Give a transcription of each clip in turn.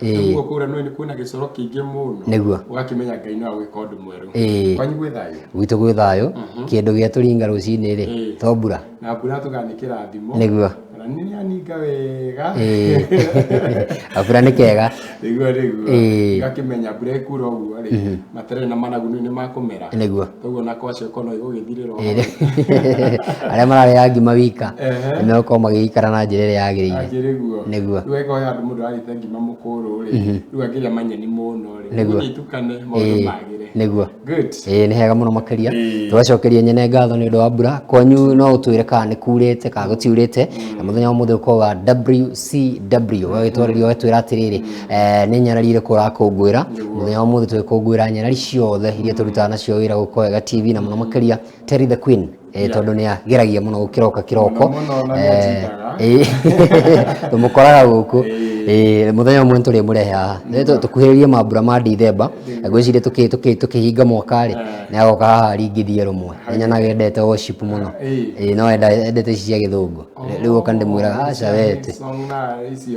niguo kura no ni kuna gicoro kingi muno niguo ugakimenya Ngai no agwika undu mweru kwanyu gwi thayo gwitu gwi thayo kindu gia turinga rucini ri to mbura na mbura tuganikira thimo niguo na nini aninga wega abura ni kega niguo ngakimenya mbura ikura uguo ri matere na managu ni makumera niguo toguo na kwacio kono igugithirira aria marare yangi mawika no ko magikara na njira ria yagirire niguo wega ya mundu ari tengi mamukuru ri riu agiria manyeni muno ri nyitukane maundu magire niguo good ni hega muno makiria tugacokeria nyene ngatho ni undu wa mbura kwanyu no utwire kana ni kurite kana gutiurite muthenya wa muthe ko wa WCW wagitwaririo wetwira atiriri ni nyarari ire kurakungwira muthenya wa muthe twikungwira nyarari ciothe iria turutaga nacio wira gukoega TV na muno makiria Terry the Queen tondu ni ageragia muno gukiroka kiroko tumukoraga guku muthenya umwe turi murehe haha tukuhiririe mambura ma Dithemba ngwiciria tukihinga mwakari ni agoka haha ringithie rumwe nyenage endete worship muno no endete ici cia githungu riu oka ndimwira aca wete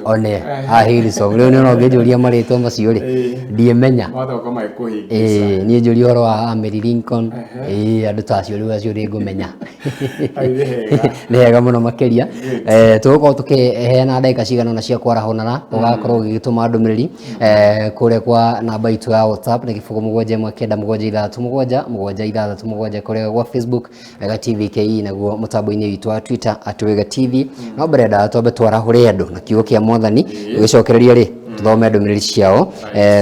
one Hillsong riu ni no ngijuria maritwa macio ri ndiemenya ni njuria horo wa Mary Lincoln andu tacio riu acio ri ngumenya ni hega muno makiria tugukorwo tukiheana ndagika cigana na cia kwarahonana ugakorwo ugigituma ndumiriri kuria kwa namba itu ya WhatsApp ni 0719737777 kuria kwa Facebook Wega TV KE naguo mutambo-ini witu wa Twitter @Wega TV no brenda twambe twarahure andu na kiugo kia Mwathani ugicokereria ri tuthome ndumiriri ciao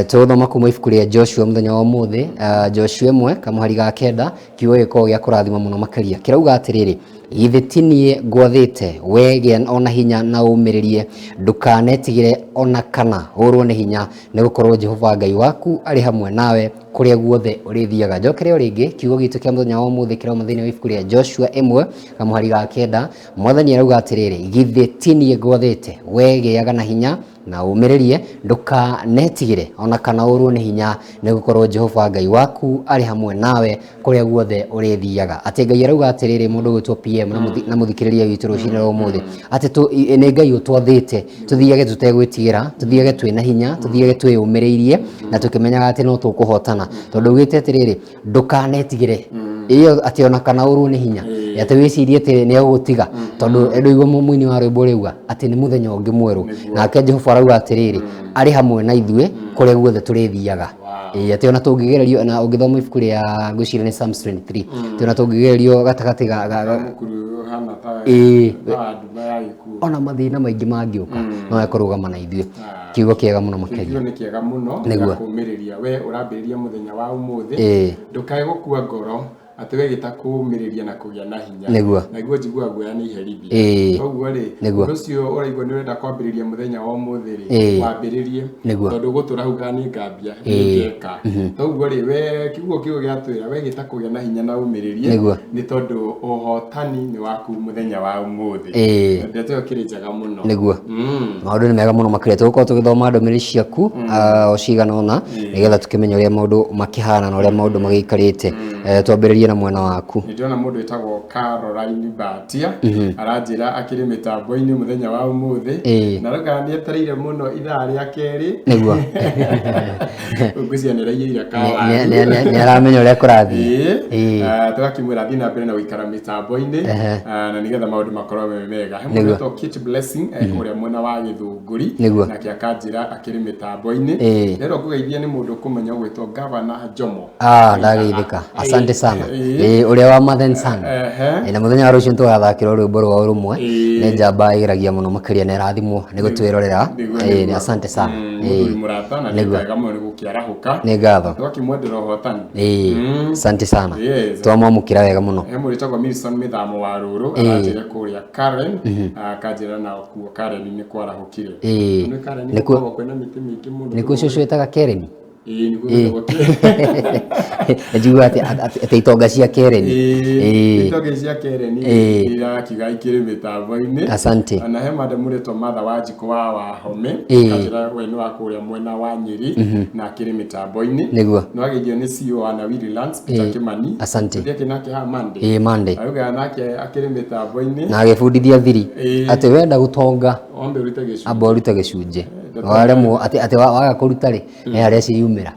tuthoma kuma ibuku ria Joshua muthenya wa muthi Joshua 1 kamuhari ga kenda kiugo giko gia kurathima muno makiria kirauga atiriri githitinie ngwathite wege ona hinya na umiririe ndukanetigire ona kana urwo ni hinya ni gukorwo Jehova Ngai waku ari hamwe nawe kuria guothe urithiaga njokerio ringi kiugo gitu kia muthenya wa muthi kirauma thiini wa ibuku ria Joshua 1 kamuhari ga kenda Mwathani arauga atiriri githitinie ngwathite wegeaga na hinya na umiririe ndukanetigire ona kana urwo ni hinya ni gukorwo Jehova Ngai waku ari hamwe nawe kuria guothe urithiaga ati Ngai arauga atiriri mundu gwitwo PM na muthikiriria witu rucini rwa muthi ati ni Ngai utwathite tuthiage tutegwitigira tuthiage twina hinya tuthiage twiyumiriirie na tukimenyaga ati no tukuhotana tondu ugite atiriri ndukanetigire iyo ati ona kana urwo ni hinya ati wicirie ati ni agutiga tondu endu igwo muini wa rwimbo riuga ati ni muthenya ungi mweru nake Jehova arauga atiriri ari hamwe na ithue kuria guothe turithiaga ati ona tungigererio na ungithoma ibuku ria ngwiciria ni Psalms 23 ati ona tungigererio gatagati ona mathina maingi mangiuka no ekurugama na ithue kiugo kiega muno makiria ni kiega muno na kumiriria we urambiriria muthenya wa umuthi ndukae gukua ngoro ati we gitakumiriria na kugia na hinya niguo njigua guoya ni iherithia koguo ri ucio uraigua ni urenda kwambiriria muthenya wa umuthi ri wambiririe tondu gutura hau kana ni ngambia ngeka koguo ri we kiugo giatwira we gitakugia na hinya na umiririe ni tondu uhotani ni waku muthenya wa umuthi ndeto kirinjaga muno niguo maundu ni mega muno makiria tugukorwo tugithoma ndumiriri ciaku o cigana ona nigetha tukimenya uria maundu makihana na uria maundu magiikarite twambiririe na mwena waku ndiona mundu etagwo Caroline Batia aranjira akiri mitambo-ini muthenya wa umuthi na raka ni etereire muno ithaa ria keri niguo ungwiciria ni raiyira kawa ni aramenya uria kurathi tugakimwira thina mbere na guikara mitambo-ini na nigetha maundu makorwo mega he mundu etagwo Kit Blessing uria mwena wa Githunguri nake akanjira akiri mitambo-ini rero kugeithia ni mundu kumenya gwitwo Governor Jomo ndageithika asante sana uria wa Mathen sana na muthenya wa rucio tugathakira rwimbo rwa urumwe ni njamba igeragia muno makiria na rathimwo ni gutwirorera ni asante sana murata na ni wega muno gukiarahuka ni ngatho twakimwendera uhotani asante sana twamwamukira wega muno he muri tagwa Milson Mithamo wa Ruru aranjira kuria Karen akanjira na kuo Karen ni kwarahukire ni Karen ni kwa kwena miti mingi muno ni kucio etaga Karen njigua ati itonga cia Kereni itonga cia Kereni ira kiga ikiri mitambo-ini asante na he made muretwo Matha Wanjiko wa Wahome kanjira we ni wa kuria mwena wa Nyeri na akiri mitambo-ini niguo no agithio ni CEO wa Willands Peter Kimani asante ndiye nake ha Monday auga nake akiri mitambo-ini na agefundithia thiri ati wenda gutonga ambe urite gicunje waremwo ati waga kuruta ri aria ciumira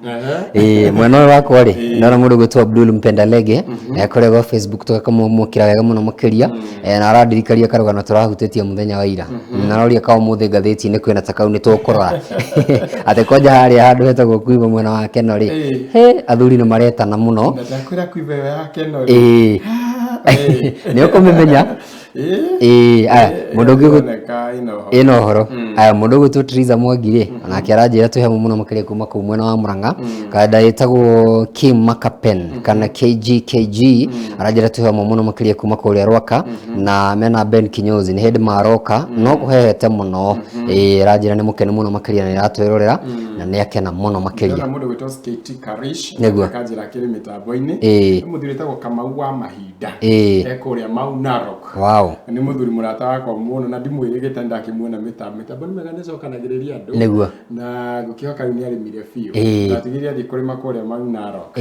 mwena wakwa ri ndona mundu gwitwa Abdul Mpendalege akoragwo Facebook tukakamukira wega muno makiria na aradirikaria karugano turahutetie muthenya wa ira na roria ka umuthi ngatheti ni kwina takau ni tukurora ati koja haria handu hetagwo kuiba mwena wa Keno ri athuri ni maretana muno ndakwira kuiba ya Keno ri ni ukumenya aya mundu gwitwa ino horo aya mundu gwitwa Triza Mwagire onake aranjira tuhe muno makiria kuma ku mwena wa Murang'a kada yetagwo Kim Makapen kana KG aranjira tuhe muno makiria kuma ku ria Rwaka na mena Ben Kinyozi ni hedi maroka no kuhehete muno aranjira ni mukene muno makiria ni ratwirorera na ni akena muno makiria na mundu gwitwa KT Karish akanjira kiri mitambo-ini muthuri tagwo Kamau wa Mahinda ekuria Mau Narok ni muthuri murata wakwa muno na ndimwirigite ndakimuona mitambo ni mega nicokanagiriria andu na gukihoka ni arimire fiu ndatigiria thi kurima kuria Mau Narok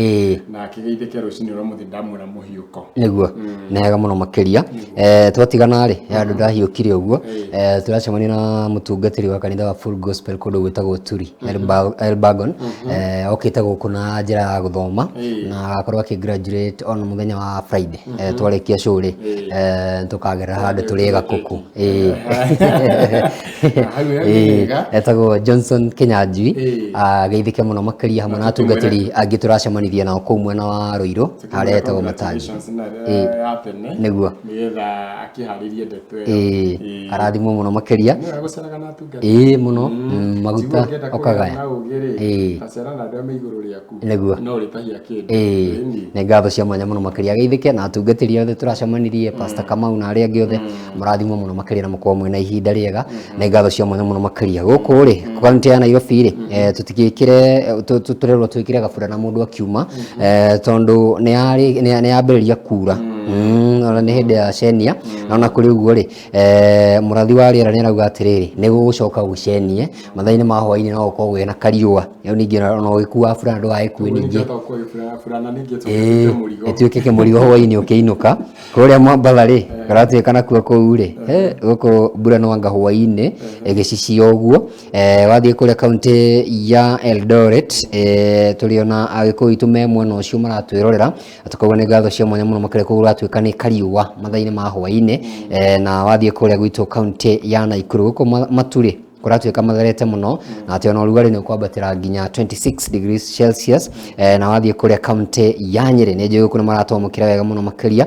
na akigeithike rucini rwa muthi ndamura muhiuko niguo nega muno makiria twatigana ri andu ndahiukire uguo turacemania na mutungatiri wa kanitha wa Full Gospel kundu gwitagwo Turi Elbagon okite guku na njira ya guthoma na akorwo akigraduate on muthenya wa Friday twarikia shule tukagerera handu turiga kuku etagwo Johnson Kenyanjui ageithike muno makiria hamwe na atungatiri angi turacemanithia nao kuu mwena wa Ruiru haria etagwo Matangi niguo nigetha akiharirie ndeto arathimwo muno makiria muno maguta okagaya acerana ndio me iguru riaku niguo no ritahia kindu ni ngatho cia mwanya muno makiria geithike na atungatiri othe turacemanirie Pastor Kamau na aria angi othe murathimwo muno makiria na mukorwo mwina ihinda riega ni ngatho cia mwanya muno makiria guku ri kaunti ya Nairobi ri tutigikire turerwo twikire gabura na mundu akiuma tondu ni yambiriria kura ona ni hindi ya cenia na ona kuri uguo ri murathi wa riera ni arauga atiriri ni gugucoka gucenie mathaini ma hwaini no ukorwo wina kariua yo ningi ona ugikua furana ndugaikue ningi ituike murigo hwaini ukiinuka kuria mwambala ri garatuika nakuo kuu ri guku mbura no anga hwaini igicicio uguo wathie kuria kaunti ya Eldoret turiona agikuyu itume mwena ucio maratwirorera atukauga ni ngatho cia mwanya muno makire kugura tuika ni kariua mathaini ma hwaini na wathie kuria gwitu kaunti ya Naikuru guku maturi kuratuika matherete muno na ati ona urugari ni kwambatira nginya 26 degrees Celsius na wathie kuria kaunti ya Nyeri ni njugu kuna maratomukira wega muno makiria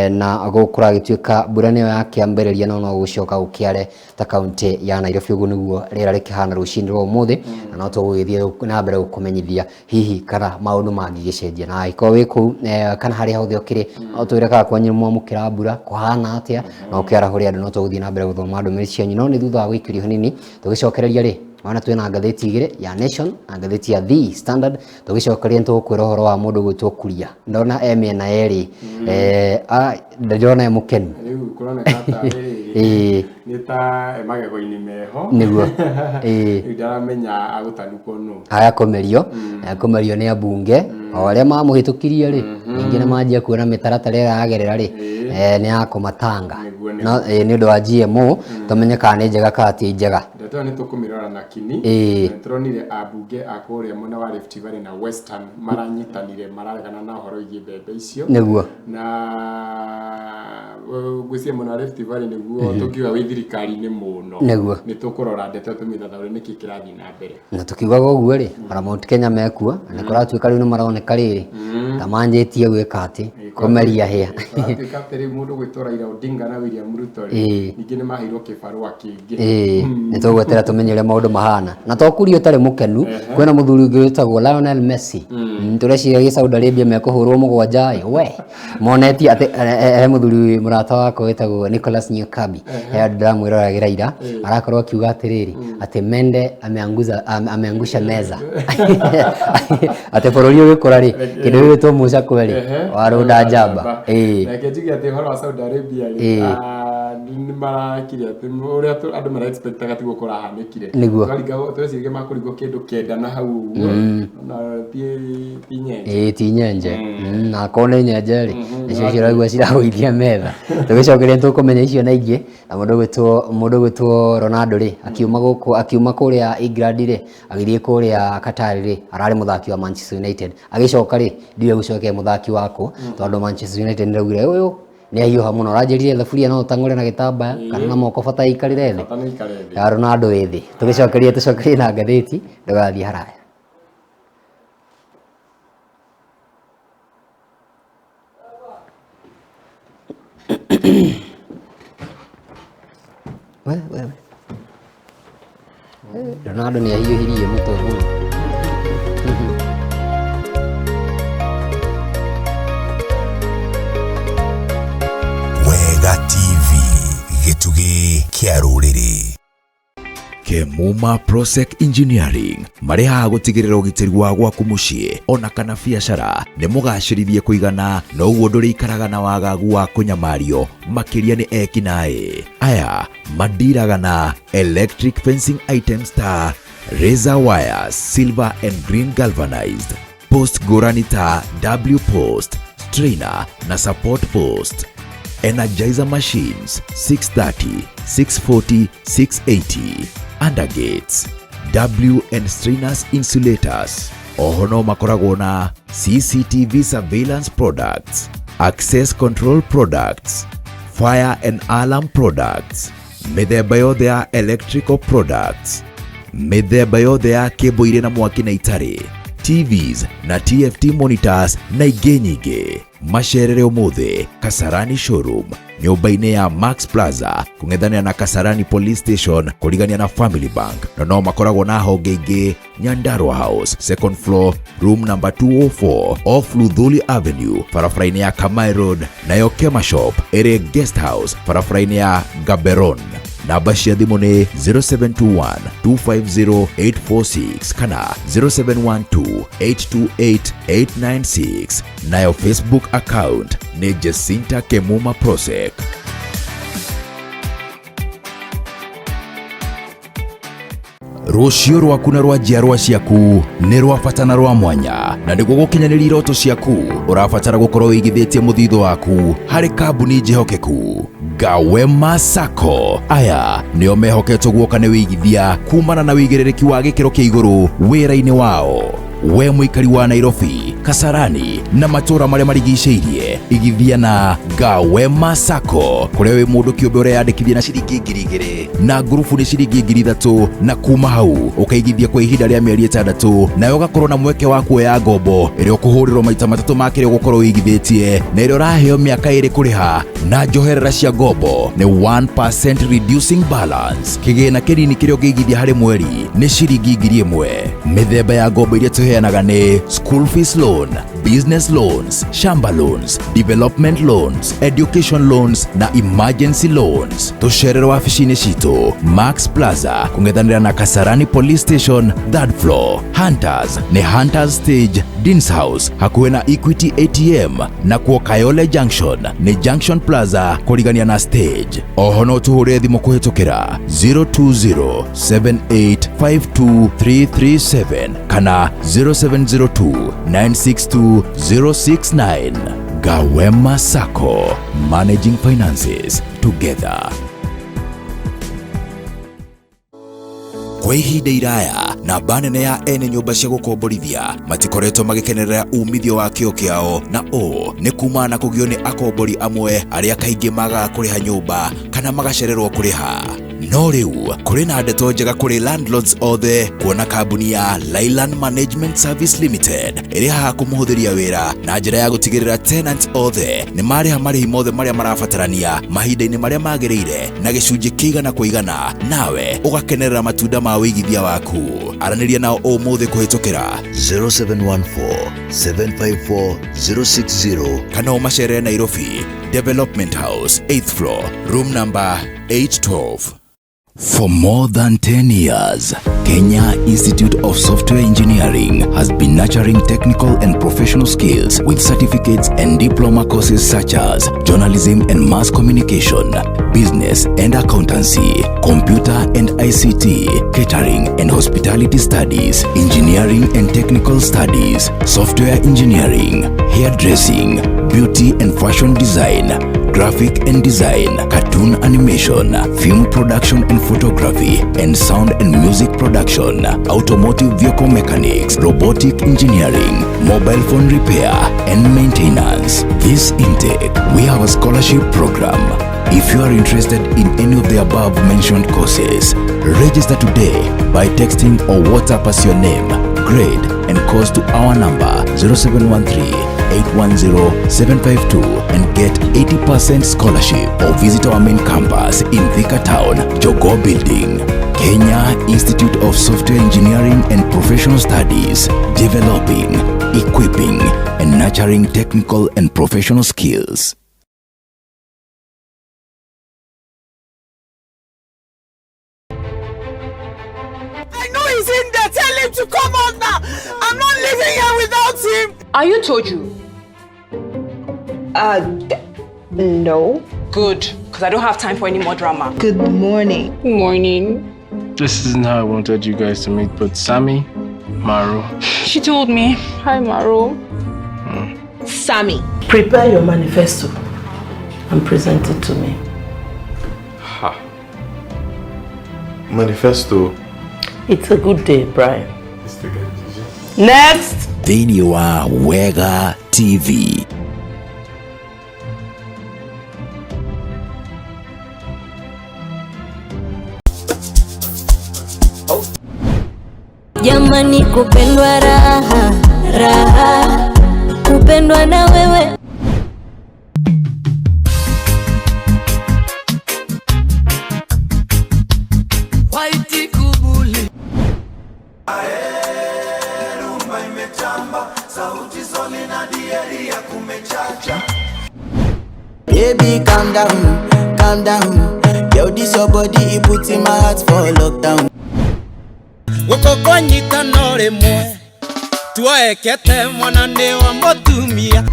na gukura gituika mbura niyo yakiambiriria no gucoka gukiare ta kaunti ya Nairobi ugu niguo rira rikihana rucini rwa umuthi na no tugithie na mbere gukumenyithia hihi kana maundu mangigicenjia na iko wiku kana hari hothe ukiri no twireka kwanyu mwamukira mbura kuhana atia no ukiarahuria andu no tugithie na mbere guthoma ndumiri cianyu no ni thutha wa gwikirio hanini tugicokereria ri wana twina ngatheti igire ya Nation na ngatheti ya The Standard tugicokereria ntukwira uhoro wa mundu gwitwo Kuria ndona emena eri ndona mukenu riu kurona kata ni ta magego-ini meho niguo ndaramenya agutanuko no aya komerio ni abunge oria mamuhitukirie ri ningi na manjia kuona mitaratara iragerera ri ni akumatanga no ni undu wa GMO tumenye kana ni njega kana ti njega ndeto ni tukumirora na kini turonire abunge akuria mwena wa Rift Valley na Western maranyitanire mararegana na horo igi mbembe icio niguo na gwisia mwena wa Rift Valley niguo tukiuga wi thirikari-ini muno niguo ni tukurora ndeto tumithathaure niki kirathi na mbere na tukiugaga uguo ri Mount Kenya mekua ni kuratuika riu ni maroneka riri ta manjitie gwika ati komeria hia tuika tiri mundu gwitora Raila Odinga na William Ruto ri ningi ni mahirwo kibarua kingi ni tugwetera tumenye uria maundu mahana na tokurio tari mukenu kwena muthuri ungi witagwo Lionel Messi tureciria gi Saudi Arabia mekuhurwo mugwanja we moneti ati he muthuri murata wako witagwo Nicholas Nyakabi he ndamwirora ira arakorwo akiuga atiriri ati Mende ameangusha meza ati bururi ugikora ri kindu witwo Musa kweri warunda jamba na kijiga ati horo wa Saudi Arabia ri ni marakire ati uria andu mara expect agati gukora hanikire niguo twecirige makurigo kindu kenda na hau na ti nyenje ti nyenje na kone nyenje ri icio ciragua ciragũithia metha tugicokeria tukumenya icio na ingi na mundu gwitwo Ronaldo ri akiuma kuria England ri agithie kuria Qatar ri arari muthaki wa Manchester United agicoka ri ndiwe gucokia muthaki wako tondu Manchester United niraugire uyu ni aiyuha muno rajerire thaburia no tangore na gitambaya kana na moko bata ikarire thi ya Ronaldo withi tucokerie na ngatheti ndugathie haraya wewe Ronaldo ni ahiũhirie mũtwe mũno Wega TV gĩtugĩ kĩa rũrĩrĩ. Kemuma Prosec Engineering mareha gutigirira ugitiri wa gwaku mucii ona kana biacara ni mugacirithie kuigana no uguo nduri ikaraga na wagagu wa kunyamario makiria ni ekinae aya madiraga na electric fencing items ta razor wires silver and green galvanized post goranita W post strainer na support post energizer machines 630 640 680 undergates W and strainers insulators ohono makoragwo na CCTV surveillance products access control products fire and alarm products mithemba yothe ya electrical products mithemba yothe ya cable ire na mwaki na itari TVs na TFT monitors na ingĩ nyingĩ macerere ũmũthĩ Kasarani showroom nyũmba-inĩ ya Max Plaza kũng'ethanĩra na Kasarani police station kũrigania na Family Bank no makoragwo na honge ingĩ Nyandarua House second floor room number 204 off Luthuli Avenue barabara-inĩ ya Kamai Road nayo Kema Shop ĩrĩ guest house barabara-inĩ ya Gaberon. Namba cia thimu ni 0721 250 846 kana 0712 828 896 nayo Facebook account ni Jacinta Kemuma Prosec. Rucio rwaku na rwa njiarwa ciaku ni rwa bata na rwa mwanya na niguo gukinyanĩria iroto ciaku urabatara gukorwo wĩigithĩtie mũthithũ waku harĩ kambuni njihokeku Gawema Sacco. Aya nĩo mehoketwo guoka nĩ wĩigithia kumana na wĩigĩrĩrĩki wa gĩkĩro kĩa igũrũ wĩra-inĩ wao. We mũikari wa Nairobi, Kasarani na matũra marĩa marigicĩirie igithia na Gawema Sacco kũrĩa wĩ mũndũ kĩũmbe ũreyandĩkithia na ciringi 2,000 na ngurubu nĩ ciringi 3,000 na kuma hau ũkaigithia kwa ihinda rĩa mĩeri 6 nayo ũgakorwo na mweke wa kuoya ngombo ĩrĩa ũkũhũrĩrwo maita 3 ma kĩrĩa ũgũkorwo wĩigithĩtie na ĩrĩa ũraheo mĩaka 2 kũrĩha na njoherera cia ngombo nĩ 1% reducing balance. Kĩgĩna kĩnini kĩrĩa ũngĩigithia harĩ mweri nĩ ciringi 1,000. Mĩthemba ya ngombo iria tũheanaga nĩ school fees loan, business loans, shamba loans, development loans, education loans na emergency loans. Tucerere wabici-inĩ citũ Max Plaza kũng'ethanĩra na Kasarani police station 3rd floor. Hunters nĩ Hunters stage Dean's House hakuhĩ na Equity ATM na kuo Kayole Junction nĩ Junction Plaza kũrigania na stage. Oho no tũhũrĩre thimũ kũhĩtũkĩra 02078523337 kana 0702962069. Gawema Sacco, managing finances together. Kwa ihinda iraya na banene ya ene nyũmba cia gũkomborithia matikoretwo magĩkenerera umithio wa kĩo kĩao na o nĩ kuma na kũgio nĩ akombori amwe arĩa kaingĩ magaga kũrĩha nyũmba kana magacererwo kũrĩha. No rĩu kũrĩ na ndeto njega kũrĩ landlords othe kuona kambuni ya Leyland Management Service Limited ĩrĩ haha kũmũhũthĩria wĩra na njĩra ya gũtigĩrĩra tenants othe nĩ marĩha marĩhi mothe marĩa marabatarania mahinda-inĩ marĩa magĩrĩire na gĩcunjĩ kĩigana kũigana nawe ũgakenerera matunda ma wĩigithia waku. Aranĩria nao ũmũthĩ kũhĩtũkĩra 0714 754 060 kana ũmacerere Nairobi Development House 8th floor room number 812. For more than 10 years, Kenya Institute of Software Engineering has been nurturing technical and professional skills with certificates and diploma courses such as journalism and mass communication, business and accountancy, computer and ICT, catering and hospitality studies, engineering and technical studies, software engineering, hairdressing, beauty and fashion design, graphic and design, cartoon animation, film production and photography, and sound and music production, automotive vehicle mechanics, robotic engineering, mobile phone repair, and maintenance. This intake, we have a scholarship program. If you are interested in any of the above mentioned courses, register today by texting or WhatsApp us your name, grade, and course to our number 0713-810-752 and get 80% scholarship, or visit our main campus in Thika Town, Jogoo Building. Kenya Institute of Software Engineering and Professional Studies, developing, equipping, and nurturing technical and professional skills. I know he's in there. Tell him to come out now. I'm not living here without him. Are you told you? No. Good, because I don't have time for any more drama. Good morning. Good morning. This isn't how I wanted you guys to meet, but Sammy, Maru. She told me. Hi, Maro. Sammy. Prepare your manifesto and present it to me. Ha. Manifesto. It's a good day, Brian. Next! Thiota Wega TV. Jamani, kupendwa raha, raha, kupendwa na wewe. Waiti kubuli. Baby, calm down, calm down. Yo, this your body, it puts in my heart for lockdown. Ukokonyita nore mwe tuwaekete mwanane wa motumia.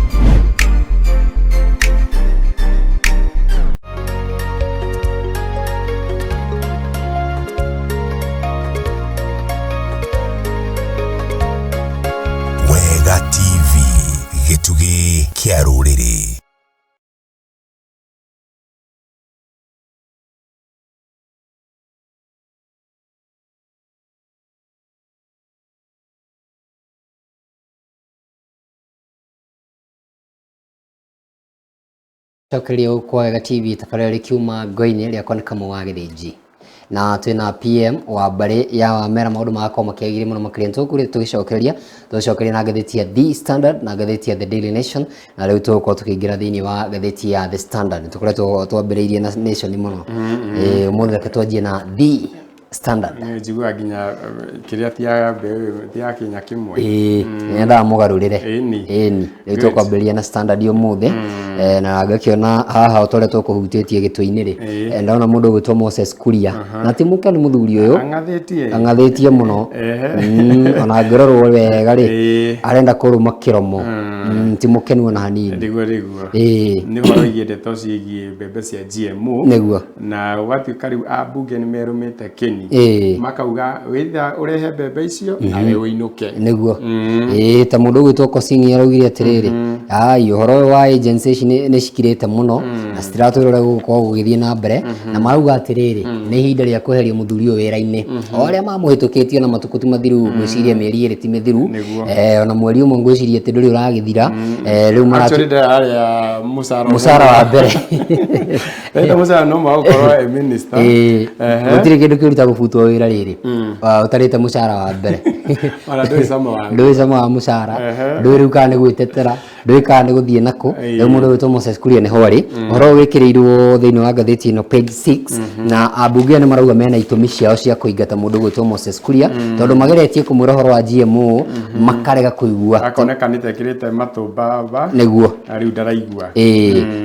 Wega TV, gitugi kia ruriri. Cokerio kwa Wega TV tafarĩra kiuma ngoini ria koneka mwa githĩnji na twina PM wa bari ya wamera maundu makwa makiagire muno makiriento kuri tugicokeria na ngathĩti ya The Standard na ngathĩti ya The Daily Nation, na rĩu tuko tukiingira thĩinĩ wa ngathĩti ya The Standard. Tukoretwo twambĩrĩirie na Nation muno mũthenya katwanjie na The Standard. Njigua nginya kiria tia Kenya kimwe. Nenda mugarurire. Ĩni. Rĩu tukwambĩrĩria na Standard umuthi na ngakiona haha ũtoretwo kũhutĩtie gĩtũ-inĩ rĩ. Ndaona mũndũ gwĩtwo Moses Kuria. Na ti mũkenu mũthuri ũyũ. Angathĩtie mũno. Ona ngĩrorwo wega rĩ. Arenda kũrũma kĩromo. Ti mũkenu ona hanini. Ndigwo. Nĩ horoigie ndeto ciĩgiĩ mbembe cia GMO. Nĩguo. Na ũgatuĩka rĩu ambunge nĩ merũmĩte Kenya. Makauga witha urehe mbembe icio nawe uinuke niguo ta mundu gwitwo Kosingi araugire atiriri uhoro wa agency nĩ cikirĩte mũno na citiratwĩrora gũkorwo gũgĩthiĩ na mbere na marauga atiriri nĩ ihinda rĩa kweheria mũthuri ũyũ wĩra-inĩ o arĩa mamũhĩtũkĩtio na matukũ ti mathiru gwĩciria mĩeri ĩrĩ ti mĩthiru ona mweri ũmwe ngwĩciria atĩ ndũrĩ ũragĩthira rĩu maratũrĩra mũcara wa mbere mũcara no maũkorwo minister gũtirĩ kĩndũ kĩruta cia gũbutwo wĩra rĩrĩ ũtarĩte mũcara wa mbere ndũĩ cama wa mũcara ndũĩ rĩu kana nĩ gwĩtetera ndũĩ kana nĩ gũthiĩ nakũ rĩu mũndũ wĩtwo Moses Kuria nĩho arĩ ũhoro wĩkĩrĩirwo thĩinĩ wa ngathĩti ĩno page 6 na ambunge nĩ marauga mena itũmi ciao cia kũingata mũndũ gwĩtwo Moses Kuria tondũ mageretie kũmwĩra ũhoro wa GMO makarega kũigua akoneka nĩ tekĩrĩte matũmba nĩguo rĩu ndaraigua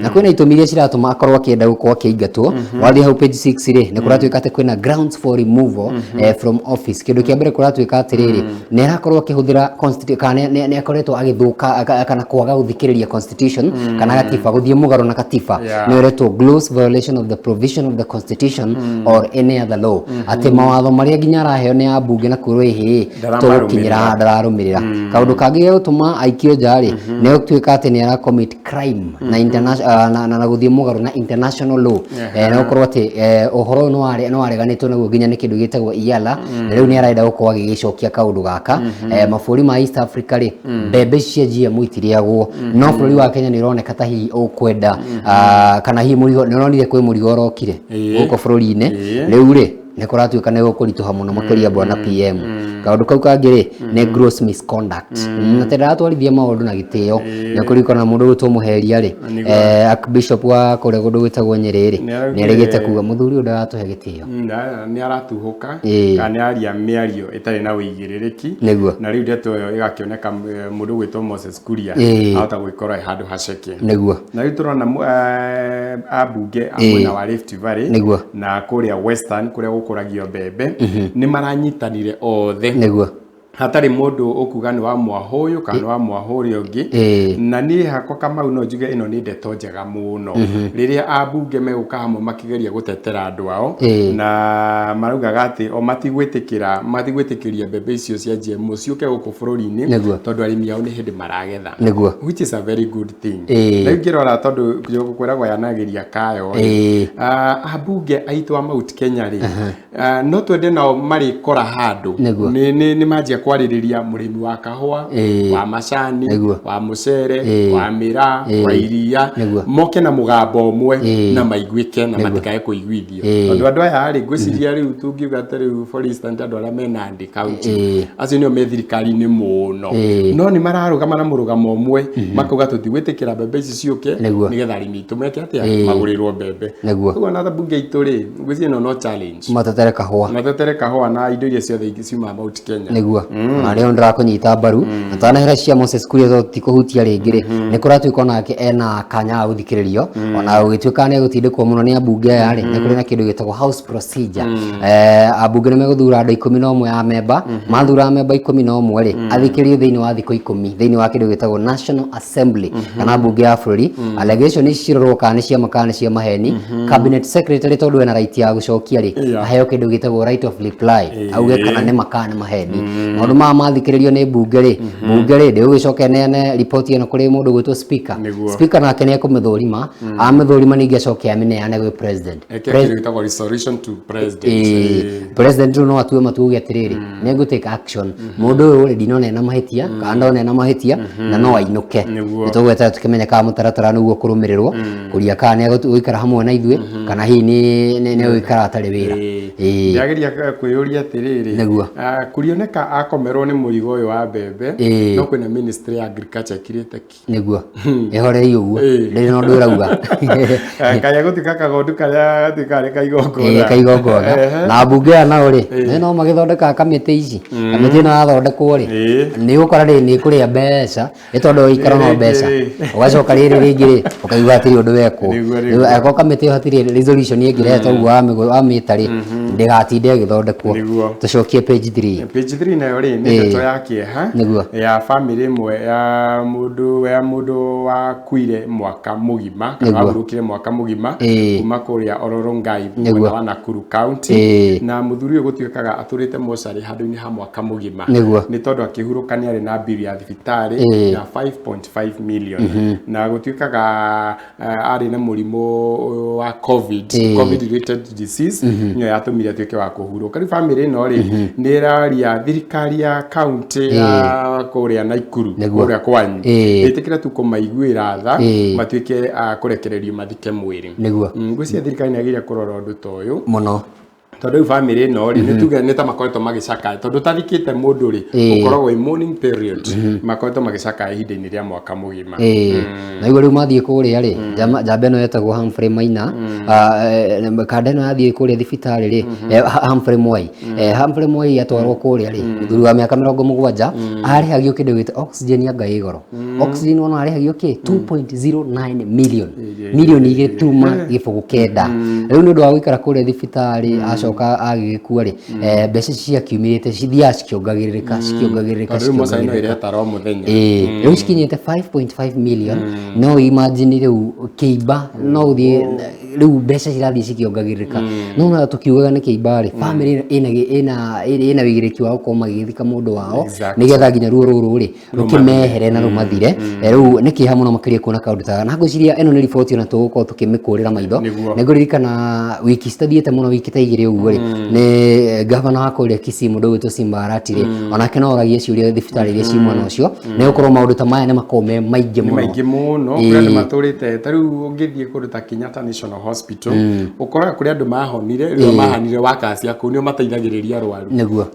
na kwĩna itũmi iria ciratũma akorwo akĩenda gũkorwo akĩingatwo wathiĩ hau page 6 rĩ nĩ kũratuĩka atĩ kwĩna grounds for removal from office kĩndũ kĩa mbere kũratuĩka atĩrĩrĩ nĩ arakorwo akĩhũthĩra kana nĩ akoretwo agĩthũka kana kwaga gũthikĩrĩria constitution kana gatiba gũthiĩ mũgarũ na katiba nĩ ũretwo gross violation of the provision of the constitution or any other law atĩ mawatho marĩa nginya araheo nĩ ambunge na kwĩrwo ĩhĩ tũgũkinyĩra ndararũmĩrĩra kaũndũ kangĩ ga gũtũma aikio nja rĩ nĩ gũtuĩka atĩ nĩ ara commit crime na gũthiĩ mũgarũ na international law na gũkorwo atĩ ũhoro nĩ wareganĩtwo naguo nginya nĩ kĩndũ gĩtagwo IALA na rĩu nĩ arenda gũkorwo agĩgĩcokia kaũndũ gaka mabũrũri ma East Africa rĩ mbembe cia GMO itirĩagwo no bũrũri wa Kenya nĩ ũroneka ta hihi ũkwenda kana hihi mũrigo nĩ ũronire kwĩ mũrigo ũrokire gũkũ bũrũri-inĩ rĩu rĩ nĩ kũratuĩka nĩ gũkũritũha mũno makĩria bwana PM kaũndũ kau kangĩ rĩ nĩ gross misconduct na ndaratwarithia maũndũ na gĩtĩo nĩ kũrikana mũndũ gwĩtwo Mũheria rĩ Archbishop wa kũrĩa gũndũ gwĩtagwo Nyerĩ rĩ nĩ arĩgĩte kuga mũthuri ũyũ ndaratũhe gĩtĩo nĩ aratuhũka kana nĩ aria mĩario ĩtarĩ na ũigĩrĩrĩki na rĩu ndeto ĩyo ĩgakĩoneka mũndũ gwĩtwo Moses Kuria ahota gwĩkora handũ haceke na rĩu tũrona ambunge amwena wa Rift Valley na kũrĩa Western kũrĩa gũkũragio mbembe nĩ maranyitanire othe hatarĩ mũndũ ũkuga nĩ wa mwahũ ũyũ kana wa mwahũ ũrĩa ũngĩ na niĩ hakwa Kamau no njuge ĩno nĩ ndeto njega mũno rĩrĩa ambunge megũka hamwe makĩgeria gũtetera andũ ao na maraugaga atĩ o matigwĩtĩkĩria mbembe icio cia GMO ciũke gũkũ bũrũri-inĩ tondũ arĩmi ao nĩ hĩndĩ maragetha which is a very good thing rĩu ngĩrora tondũ kwĩragwo yanagĩria kayo ambunge aitũ a Mount Kenya rĩ no twende nao marĩkora handũ nĩ manjia kwarĩrĩria mũrĩmi wa kahũa wa macani wa mũcere wa mĩraa wa iria moke na mũgambo ũmwe na maiguĩke na matikae kũiguithio tondũ andũ aya rĩ ngwĩciria rĩu tũngiuga atĩ rĩu for instance andũ arĩa mena Nandi County acio nĩo me thirikari-inĩ mũno no nĩ mararũgama na mũrũgamo ũmwe makauga tũtigwĩtĩkĩra mbembe ici ciũke nĩgetha arĩmi aitũ meke atĩa magũrĩrwo mbembe koguo na mbunge itũ rĩ ngwĩciria ĩno no challenge matetere kahũa na indo iria ciothe ciuma Mount Kenya na rĩo ndĩrakũnyita mbaru atanahera cia Moses Kuria tikũhutia rĩngĩ rĩ nĩ kũratuĩka onake ena kanya ga gũthikĩrĩrio ona gũgĩtuĩka nĩ egũtindĩkwo mũno nĩ ambunge aya rĩ nĩ kũrĩ na kĩndũ gĩtagwo house procedure ambunge nĩ megũthura andũ 11 ya memba mathura memba 11 rĩ athikĩrĩrio thĩinĩ wa thikũ 10 thĩinĩ wa kĩndũ gĩtagwo National Assembly kana mbunge ya bũrũri allegation nĩ cirorwo kana nĩ cia maheni cabinet secretary tondũ ena right ya gũcokia rĩ aheo kĩndũ gĩtagwo right of reply auge kana nĩ makana maheni maũndũ mathikĩrĩrio nĩ mbunge rĩ ndĩgũgĩcoka neane report ĩno kũrĩ mũndũ gwĩtwo speaker nake nĩ ekũmĩthũrima amĩthũrima ningĩ acoke amĩneane gwĩ president president rĩu no atue matua uge atĩrĩrĩ nĩ ngũtake action mũndũ ũyũ rĩ ndinona ena mahĩtia kana ndona ena mahĩtia na no ainũke nĩ tũgweterera tũkĩmenya kana mũtaratara nĩguo kũrũmĩrĩrwo Kuria kana nĩ egũikara hamwe na ithuĩ kana hihi nĩ egũikara atarĩ wĩra ndĩrageria kwĩyũria atĩrĩrĩ kurioneka akomerwo nĩ mũrigo ũyũ wa mbembe no kwĩna ministry ya agriculture kirĩte ki nĩguo ĩhorei ũguo ndĩrĩ no ndũrauga kaya gũtuĩka kagondu karĩa gatuĩka karĩ kaigongona na mbunge aya nao rĩ no magĩthondeka kamĩtĩ ici kamĩtĩ ĩno yathondekwo rĩ nĩ gũkora rĩ nĩ kũrĩa mbeca nĩ tondũ ũikara no mbeca ũgacoka rĩrĩ rĩngĩ rĩ ũkaigua hatirĩ ũndũ wekwo angĩkorwo kamĩtĩ ĩyo hatirĩ resolution ĩngĩreheta ũguo wamĩta rĩ ndĩgatinde ĩgĩthondekwo tũcokie page 3 nayo rĩ nĩ ndeto ya kĩeha ya family ĩmwe ya mũndũ wakuire mwaka mũgima kana wahurũkire mwaka mũgima kuma kũrĩa Ororongai mwena wa Nakuru County na mũthuri ũyũ gũtuĩkaga atũrĩte mocarĩ handũ-inĩ ha mwaka mũgima nĩ tondũ akĩhurũka nĩ arĩ na bill ya thibitarĩ ya 5.5 million na gũtuĩkaga arĩ na mũrimũ wa covid related disease nĩyo yatũmire atuĩke wa kũhurũka rĩu family ĩno rĩ nĩ ĩraria thirikari ya kaunti ya kũrĩa Naikuru kũrĩa kwanyu ĩtĩkĩra tu kũmaiguĩra tha matuĩke kũrekererio mathike mwĩrĩ ngwĩciria thirikari nĩ yagĩrĩire kũrora ũndũ ta ũyũ mũno tondu family no ri nituge nita makoretwo magicaka tondu tathikite mundu ri ukoragwo in mourning period makoretwo magicaka ihinda-ini ria mwaka mugima na igå rä u mathiä kå rä a rä njamba ä no yetagwo Humphrey Maina kanda ä no yathiä kå rä a thibitarä rä Humphrey Mwai Humphrey Mwai atwarwo kå rä a rä thuri wa mä aka 70 arä hagio kä ndå gä te oxygen anga ä goro oxygen wona arä hagio kä 2.09 million milioni igä tuma gä bå gå kenda rä u nä å ndå wa gå ikara kå rä a thibitarä acoka agä gä kua rä mbeca ciakiumä rä te cithiaga cikiongagä rä rä ka rä u cikinyä te 5.5 million no imagine rä u kä imba no å thiä rä u mbeca cirathiä cikiongagä rä ka no na tå kiugaga nä kä imba rä family ä na wä gä rä ki wa gå korwo magä gä thika må ndå wao nä getha nginya ruo rå rå rä rå kä mehere na rå mathire rä u nä kä ha må no makä ria kuona kaå taga na ngå ciria ä no nä riboti ona tå gå korwo tå kä mä kå rä ra maitho nä ngå ririkana wiki citathiä te må no wiki ta igä rä å guo rä nä gavana wa kå rä a Kisii må ndå gwä two Simbarati rä onake no oragia ciå thibitarä iria ci mwena å cio nä gå korwo maå ndå ta maya nä makorwo me maingä må no kå nä matå rä te ta rä u å ngä thiä kå rä ta Kenyatta National Hospital å koraga kå rä andå mahonire rä mahanire wakacia kå nä o mateithagä rä ria arwaru nĩguo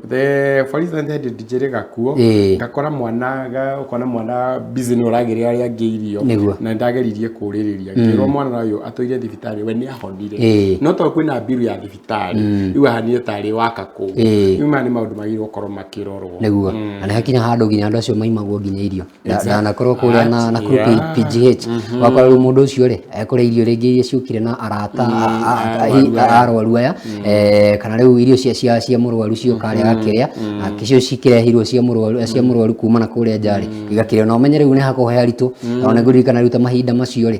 for instance ndä njä rä gakuo ngakora mwana ukona mwana busy nä å ragä rä arä angä irio na ndageririe kå rä rä ria ngä rwo mwana å yå atå ire thibitarä we nä ahonire no to kwä na mbiru ya thibitarä rä u ahanire tarä waka kå rä u maya nä maå ndå magä rwo korwo makä rorwo nĩguo na nä hakinya handå nginya andå acio maimagwo nginya irio ndanakorwo kå rä a na PGH wakora rä u må ndå å cio rä ekå rä irio rä ngä iria ciåkire na arata arwaru aya kana rä u irio cia må rwaru cioka rä akä rä a akä cio cikärehirwo cia må rwaru kuma na kå rä a njarä igakä rä o na å menye rä u nä hakorwo he haritå ona ngå ririkana rä u ta mahinda macio rä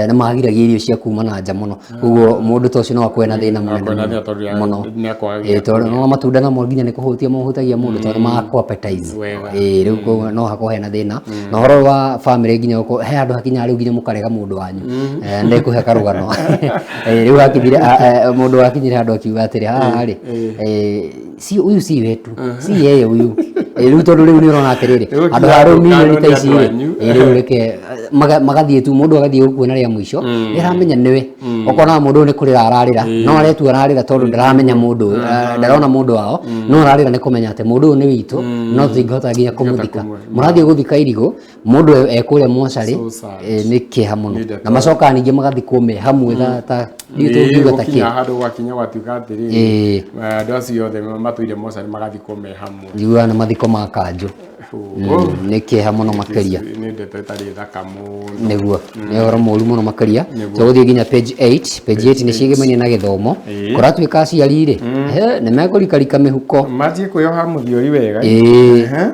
nä magiragia irio cia kuma na nja må no koguo må ndå ta å cio no akorwo na thä na må no tondå no matunda namo nginya nä kå hå tia mahåtagia må ndå tondå magakwä rä u no hakorwo hena thä na na horo wa bamĩrĩ nginya he handå hakinya rä u nginya må karega må ndå wanyu ndekå he karå rä u hakinyire må ndå wakinyire handå akiuga atä rä haha rä å yå si wetu si yeye å yå rä u tondå rä u nä å rona atä rä rä andå ha rå milioni ta ici rä u reke magathiä tu må ndå agathiä gå kuona rä a må ico nä ramenya nä we okonaga må ndå nä kå rä ra ararä ra no aretua ararä ra tondå ndaramenya må ndå ndarona må ndå wao no ararä ra nä kå menya atä må ndå å yå nä witå no tå ingähota nginya kå må thika må rathiä gå thika irigå må ndå ekå rä a mocarä nä kä ha må no na macokaga ningä magathikwo me hamwe ta handå gwakinya gwatuika atä rä andå acio othe matå ire mocarä magathikwo me hamwe njiugaga nä mathiko ma kanjå nä kä ha må no makä ria nä ndeto ĩtarĩ thaka mũno nĩguo nĩ ũhoro mũru mũno makĩria tũgũthiĩ nginya page 8 nĩ ciĩgemainie na gĩthomo kũratuĩka aciari rĩ nĩ mekũrikarika mĩhuko manjie kwĩoha mũthiori wega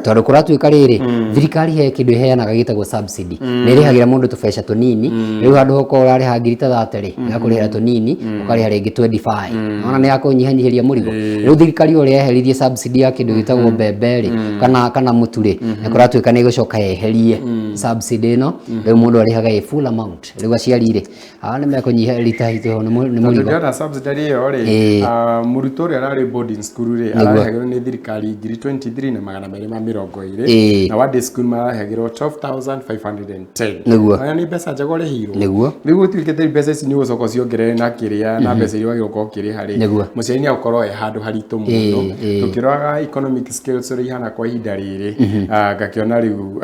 tondũ kũratuĩka rĩrĩ thirikari he kĩndũ ĩheanaga gĩtagwo subsidy nĩ ĩrĩhagĩra mũndũ tũbeca tũnini rĩu handũ hokorwo ũrarĩha ngiri ta 30 rĩ ĩgakũrĩhĩra tũnini ũkarĩha rĩngĩ 25 ona nĩ yakũnyihanyihĩria mũrigo rĩu thirikari ũrĩa yeheririe subsidy ya kĩndũ gĩtagwo mbembe rĩ kana mũtu rĩ nĩ kũratuĩka nĩ gũcoka yeherie subsidy ĩno rĩu mũndũ arĩhaga full amount rĩu aciari rĩ nĩ mekũnyiha ritahitwo nĩ mũrigo ndĩrona subsidy ĩyo rĩ mũrutwo ũrĩa ararĩ boarding school rĩ ararĩhagĩrwo nĩ thirikari ngiri 23 na magana merĩ ma mĩrongo ĩrĩ na wa day school mararĩhagĩrwo 12,510 nĩguo aya nĩ mbeca njega ũrĩhirwo nĩguo rĩu gũtuĩkĩte mbeca ici nĩ ũgũcoka ũciongerere na kĩrĩa na mbeca iria wagĩrĩirwo gũkorwo ũkĩrĩha rĩ mũciari nĩ agũkorwo e handũ haritũ mũno tũkĩroraga economic skills ũrĩa ihana kwa ihinda rĩrĩ ngakĩona rĩu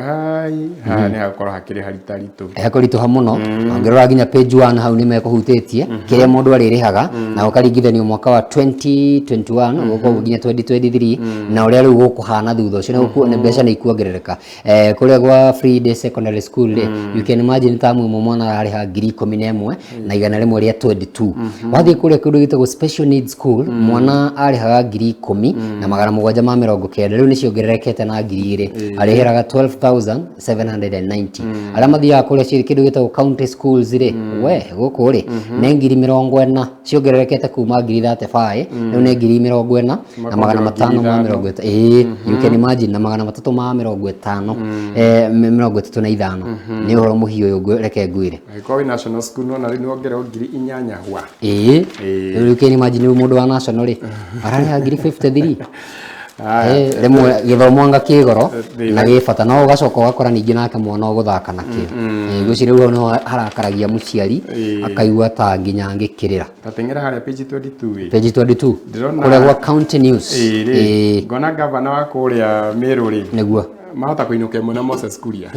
haha nĩ hagũkorwo hakĩrĩ haritaritũ hakũritũha mũno ngĩrora nginya page 1 hau nĩ mekũhutĩtie kĩrĩa mũndũ arĩrĩhaga na ũkaringithanio mwaka wa 2021 gũkorwo nginya 2023 na ũrĩa rĩu gũkũhana thutha ũcio nĩ mbeca nĩ ikuongerereka kũrĩa gwa free day secondary school rĩ you can imagine tamu ĩmwe mwana ararĩha 11,000 na igana rĩmwe rĩa 22 wathiĩ kũrĩa kĩndũ gĩtagwo special needs school mwana arĩhaga 10,000 na magana 790 rĩu nĩ ciongererekete na 2,000 arĩhĩraga 12,790 arĩa mathiaga kũrĩa kĩndũ gĩtagwo county schools rĩ we gũkũ rĩ nĩ 40,000 ciongererekete kuma 35 rĩu nĩ 40,000 na magana 530 you can imagine na magana 350 35 nĩ ũhoro mũhiũ ũyũ reke ngwĩre kwa national school no na rĩu nĩ wongererwo 8,000 hwa rĩu you can imagine mũndũ wa national rĩ ararĩha 53 remwe githomo nga kigoro na gibata no ugacoka ugakora ningi nake mwana uguthaka nakio gwicira ugo no harakaragia muciari akaigua ta nginya ngikirira tatengera haria page 22 page 22 kuria gwa county news ngona governor wa kuria Meru ri niguo mahota kuinuka mwana Moses Kuria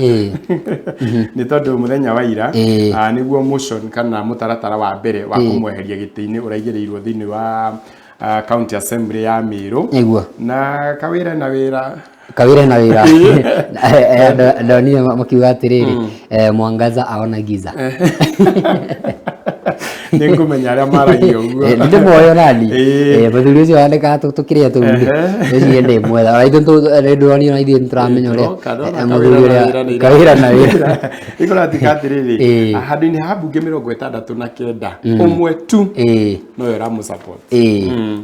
ni tondu muthenya wa ira niguo motion kana mutaratara wa mbere wa kumweheria giti-ini uraigirirwo thini wa county assembly ya Meru na kawira na wira ndonire makiuga atiriri mwangaza aona giza ningumenya aria maragio guo ndi moyo nani bathuri ucio andika tukiria tu ucio ndi mwetha raithu ndoni na ithie nturamenya uria muthuri uria kawira na wira ikora tikatiriri handini ha bunge 69 umwe tu no yora mu support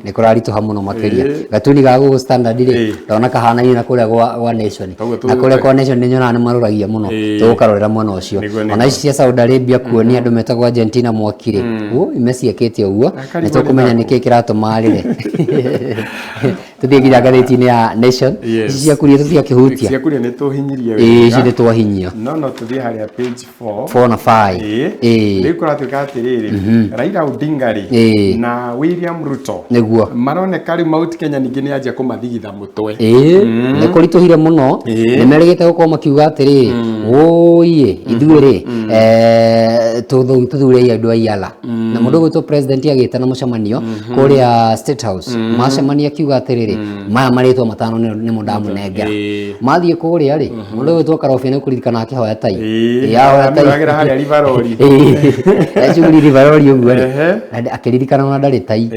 ni kurarituha muno makiria gatuni ga go standard ri ndona kahana na kuria gwa nation na kuria kwa nation ni nyona maruragia muno tugukarorera mwana ucio ona ici cia Saudi Arabia kuonia andu metagwo Argentina mwakire Messi akete uguo ni tukumenya niki kiratuma rire tuthie nginya ngathiti-ini ya nation ici cia kuria tuthia kihutia cia kuria ni tuhinyirie wega ici ni twahinyio no tuthie haria page 4 na 5 ni kuratuka atiriri Raila Odinga ri na William Ruto niguo maroneka ri Mount Kenya ningi ni anjia kumathigitha mutwe ni kurituhire muno ni merigite gukorwo makiuga atiriri oye ithuiri tuthure andu ayala na mundu gwitwo president agita na mucemanio kuria State House macemania kiuga atiriri maya maritwa matano ni mundamu nengera mathie kuria ri mundu gwitwo Karobi ni kuririkana akihoya tai ya tai agira haria rivarori echuguri rivarori uguo ri akiririkana na ndari tai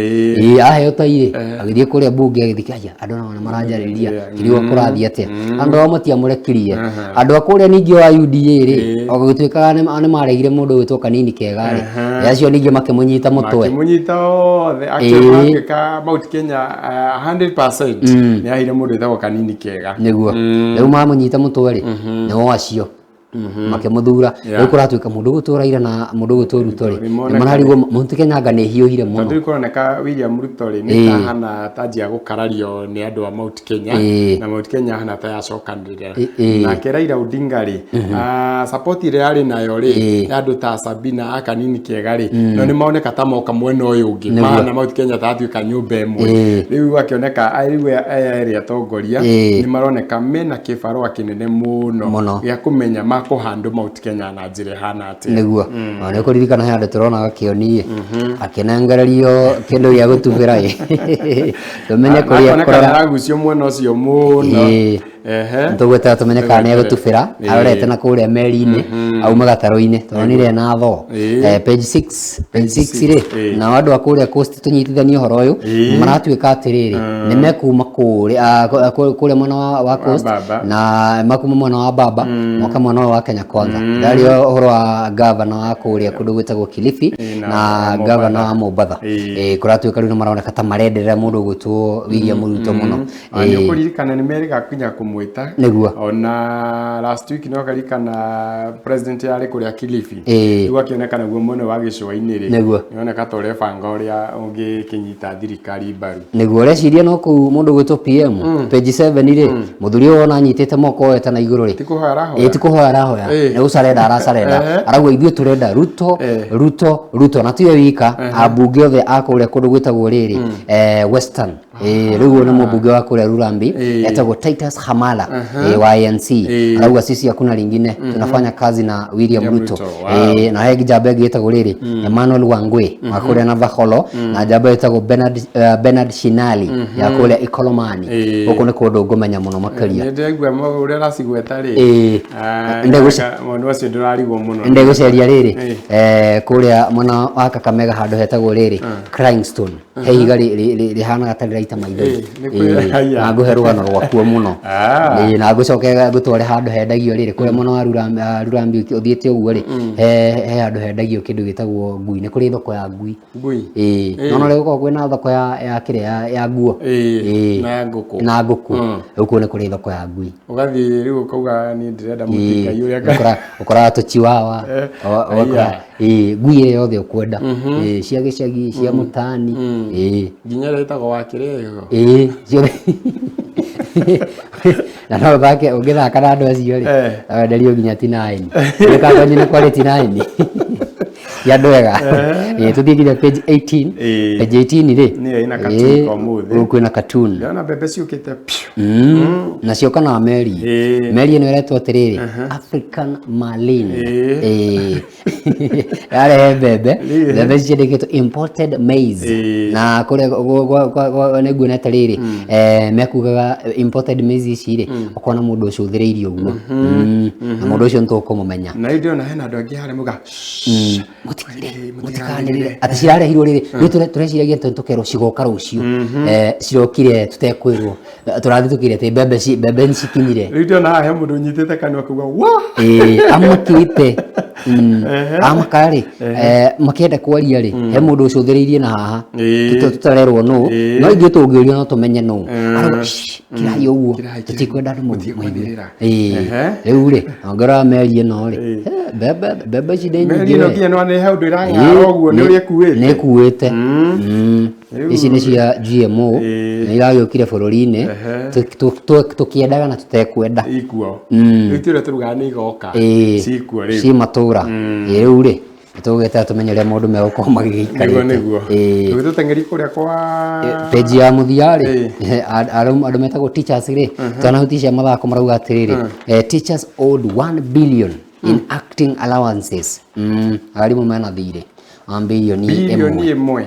aheo tai ri agithie kuria bunge agithikaja andu na maranjariria kiriwa kurathia atia andu amatia murekirie andu akuria ningi wa UDA ri ogagituika ni maregire mundu gwitwo kanini kega ri yacio ningi makimunyita mutwe othe akika Mount Kenya 100% ni ahire mundu gwitwo kanini kega niguo riu mamunyita mutwe ri ni wacio makimuthura riu kuratuika mundu guturaira na mundu guturuto ri mararigwo Mount Kenya nga ni hiuhire muno tondu kuroneka William Ruto ri ni hana tajia gukarario ni andu a Mount Kenya na Mount Kenya hana ta yacokanirira na Raila Odinga ri support ire ari nayo ri andu ta Sabina akanini kega ri no ni maoneka ta moka mwena uyu ungi mahana Mount Kenya ta atuika nyumba emwe riu akioneka aigwe area tongoria ni maroneka mena kibarua kinene muno ya kumenya kuhandu Mount Kenya na njire hana ati niguo ni kuririkana handu turona gakionie akinengererio kindu gia gutubira tumenye kuria kurara gucio mwena ucio muno tugweta tumenye kana ni gutubira arorete na kuria meri-ini auma gataro-ini turonire na tho page 6 ri na andu akuria coast tunyitithania horo uyu maratuika atiriri ni mekuma kuria mwena wa coast na makuma mwena wa baba moka mwena wa Kenya kwanza ndari horo wa governor wa kuria kundu gwitagwo Kilifi na governor wa Mombasa kuratuika riu maroneka ta marenderera mundu gwitwo William Ruto muno ni kuririkana ni meriga kunya kumwita niguo ona last week no karikana president yari kuria Kilifi niguo akionekana guo mwene wa gicua-ini ri nioneka ta uria banga uria ungi kinyita thirikari mbaru niguo reciria no ku mundu gwitwo PM page 7 ri muthuri wona anyitite moko oete na iguru ri tikuhoya arahoya ni ucarenda aracarenda arauga ithuĩ turenda Ruto na tiwe wika ambunge othe akuria kundu gwitagwo riri Western riu ni mbunge wa kuria Rurambi etagwo Titus Hamala wa ANC arauga sisi hakuna lingine tunafanya kazi na William Ruto na hegi jabe etagwo riri Emmanuel Wangwe wa kuria Navakholo na jabe etagwo Bernard Shinali ya kuria Ikolomani huko ni kundu ngumenya muno makaria ndegwa uria racigweta ri mwana ucio ndurarigwo muno ndiguceria riri kuria mwena wa Kakamega handu hetagwo riri Crimestone heiga rihana gatari raita maithori na nguhe rugano rwakuo muno na ngucoke ngutware handu hendagio riri kuria mwena wa Rurambi uthiete uguo ri he handu hendagio kindu gitagwo ngui ni kuri thoko ya ngui no rĩu gũkorwo kwĩna thoko ya kiria ya nguo na nguku huko ni kuri thoko ya ngui ugathi riu ukauga ni ndirenda mutika yuria ukora tuchiwawa ngui yothe ukwenda cia gicagi cia mutani nginya retagwo wa kirego na no thake ungithaka na andu acio ri awenderio nginya Thiota-Ini ndikaganye ni quality 9 ya ndwega tuthie nginya page 18 page 18 ri ni ina cartoon komuthi kwina cartoon ndona bebe ciukite na cioka na meri ino iretwo atiriri African Marlin yare bebe ciandikitwo imported maize na kure ne nguona atiriri mekugaga imported maize ici ri ukona mundu ucio uthiriirio uguo na mundu ucio ntukumumenya na ndio na hena andu angi hari muga mutikanirire ati cirarehirwo riri tureciria tukerwo cigoka rucio cirokire tutekwirwo turathi tukire te bebe ncikinyire ndio na he mundu nyitite kanwa kuga wa amakite amakari makienda kwaria ri he mundu ucio thiriirie na haha tutarerwo no ingi tungiuria no tumenye no kirayo uguo tutikwenda andu muthirira riu ri ngora meri no ri bebe cideni meri no kia no ne he undu irangara uguo ni uri kuite ne kuite ici ni cia GMO na iragiukire bururi-ini tukiendaga na tutekwenda ikuo itire turuga ni igoka cikuo ri ci matura riu ri tugeta tumenyere maundu megukoma magigikarite niguo tugitutengeri kuria kwa page ya muthia ri andu metagwo teachers ri tanahutisha mathako marauga atiriri teachers owed 1 billion in acting allowances arimu mena thire bilioni imwe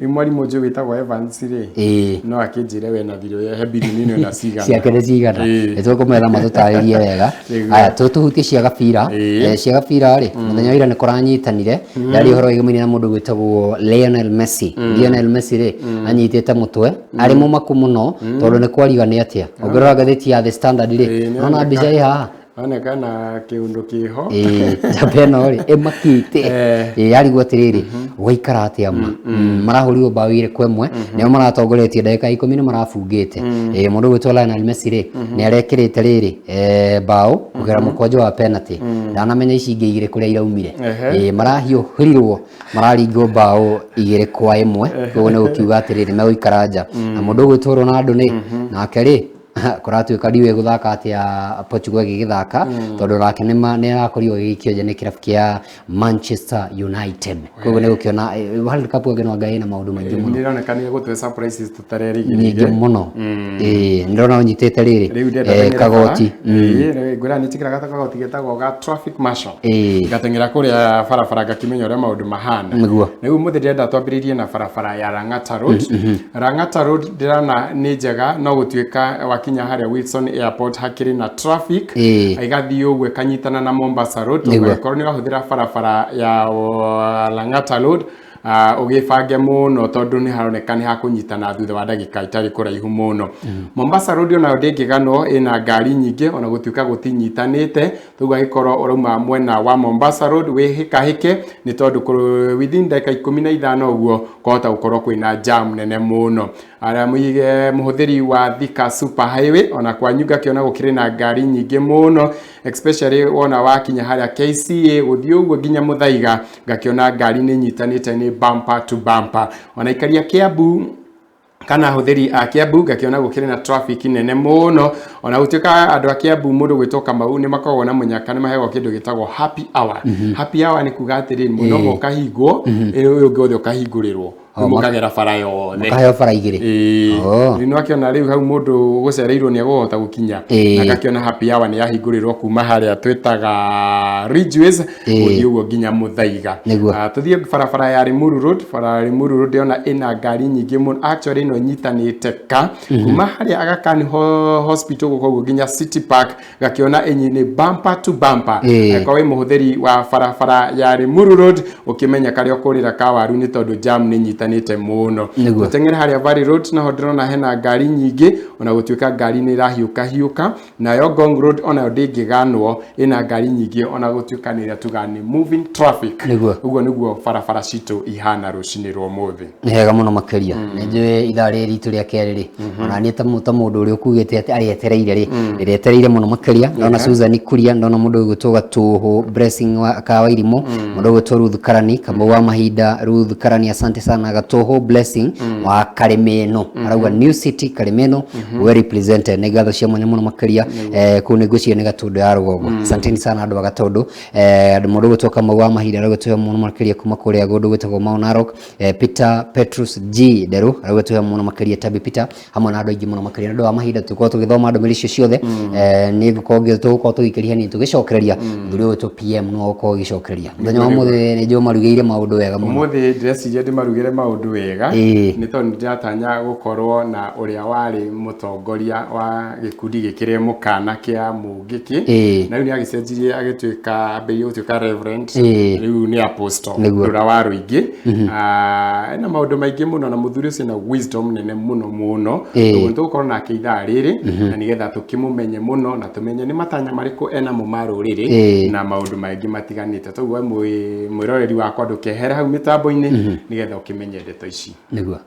mwarimu nju witagwo Evans ri no akinjire we na thiro he bilioni ino na cigana ciake cigana nitukumera matutaririe wega aya tuhutie cia gabira ri muthenya ira ni kuranyitanire yari horo igumini na mundu gwitagwo Lionel Messi ri anyitite mutwe ari mumaku muno tondu ni kwariga ni atia ongorora gatheti ya The Standard ri nona mbica iha onekana kiundu kiho japeno ri emakite yari gwatiriri gwaikara atia marahuriwo bao ire kwemwe nio maratongoretie ndagika 10 ni marabungite mundu gwitwa Lionel Messi ri ni arekirite riri bao kugera mukonjo wa penalty ndanamenya ici ingi igire kuria iraumire marahiuhirirwo mararingo bao 2-1 koguo ni gukiuga atiriri meguikara nja na mundu gwitwa Ronaldo ni nake ri kuratuika ndiwe guthaka atia Portugal gigithaka tondu nake ni arakorirwo gigikio nja ni kirabu kia Manchester United koguo ni gukiona World Cup ngeno ngai na maundu maingi muno nironekana gutwe surprises tutarerigire nyingi muno ndona unyitite riri kagoti ngura ni tikira gata kagoti getagwo ga traffic marshal gatengera kuria barabara gakimenya uria maundu mahana nigu muthi ndenda twambiririe na barabara ya Rangata Road ndirana ni njega no gutuika kinya haria Wilson Airport hakiri na traffic aigathii ugwe kanyitana na Mombasa Road ugikorwo ni wahuthira barabara ya Langata Road ugifange muno tondu ni haroneka ni hakunyitana thutha wa ndagika itari kuraihu muno Mombasa Road ona ndingigano ina ngari nyingi ona gutuika gutinyitanite tuga gikorwo urauma mwena wa Mombasa Road we hike ni tondu within ndagika 15 uguo kohota gukorwo kwina jam nene muno ara muige muhuthiri wa Thika Super Highway ona kwa nyuga kiona gukire na ngari nyingi muno especially ona wakinya haria KCA guthio uguo nginya Muthaiga ngakiona ngari ni nyitanite ni bumper to bumper ona ikaria Kiambu kana huthiri Kiambu ngakiona gukire na traffic nene muno ona gutuika andu a Kiambu mundu gwitoka mau ni makorwo na munyaka ni mahego kindu gitagwo happy hour ni kuga atiri muno mukahingwo uyu ngothe ukahingũrirwo mukagera bara yothe mukaheo bara igiri no akiona riu hau mundu gucereirwo ni aguhota gukinya na gakiona happy hour ni yahingũrirwo kuma haria twitaga Ridgeways uthio uguo nginya Muthaiga tuthie barabara ya Limuru Road ona ina ngari nyingi muno actually no nyitanite kuma haria Aga Khan hospital guko nginya City Park gakiona enyi ni bumper to bumper kwa we muhuthiri wa barabara ya Limuru Road ukimenya kario kurira kawaru ni tondu jam ni nyita nyitanite muno tutengere haria Valley Road na hodrona hena ngari nyingi ona gutuika ngari ni irahiuka na yo Ngong Road ona ndingiganwo ina ngari nyingi ona gutuika ni tugani moving traffic uguo niguo barabara citu ihana rucini rwa muthi ni hega muno makiria ni njui ithari ritu ria keriri ona ni ta mundu uri ukugite ati ari etereire ri etereire muno makiria ndona Susan Kuria ndona mundu gutuga tuhu blessing wa kawairimo mundu gutu Ruth Karani kama wa mahinda Ruth Karani asante sana gatuhu blessing wa Karimeno arauga New City Karimeno we represented ni gatho cia mwanya muno makiria ku ni gucie ni gatundu ya rugogo asante sana andu agatundu mundu gutu kama wa mahinda gutu muno makiria kuma kuria gundu gutagwo Mount Narok Peter Petrus G Deru arauga muno makiria Tabi Peter hamwe na andu aingi muno makiria andu wa mahinda tuko tugithoma andu miricio ciothe ni gukorwo tuko tugikiria ni tugicokereria thuri wetu PM no gukorwo gicokereria muthenya wa muthi ni jo marugire maundu wega muno muthi ndreciria ndi marugire maundu wega ni tondu ndiratanya gukorwo na uria wari mutongoria wa gikundi gikire mukana kia mugiki na riu ni agicenjirie agituika ambirie gutuika reverend riu ni apostle ndura wa ruingi na maundu maingi muno na muthuri ucio na wisdom nene muno uguo tugukorwo na keitha riri na nigetha tukimumenye muno na tumenye ni matanya mariku ena mu maruriri na maundu maingi matiganite toguo mwiroreri wakwa ndukehera hau mitambo-ini nigetha ukimenye ndeto ici niguo